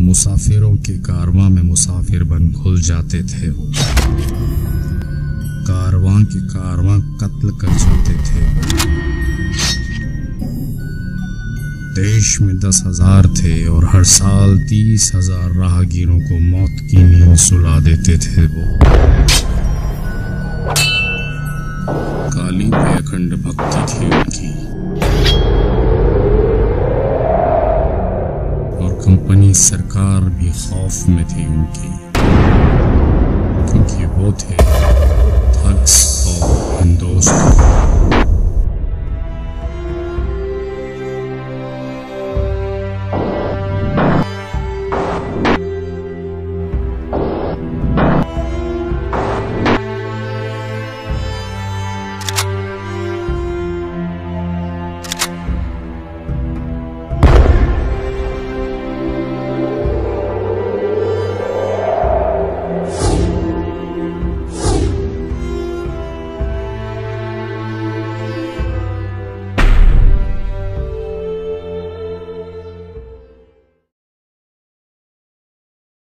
मुसाफिरों के कारवां में मुसाफिर बन घुल जाते थे। कारवां के कारवां कत्ल कर जाते थे। देश में 10,000 थे और हर साल 30,000 राहगीरों को मौत की नींद सुला देते थे वो। काली पे अखंड भक्ति थी उनकी और कंपनी सरकार भी खौफ में थी उनकी, क्योंकि वो थे थग्स और हिंदोस्त।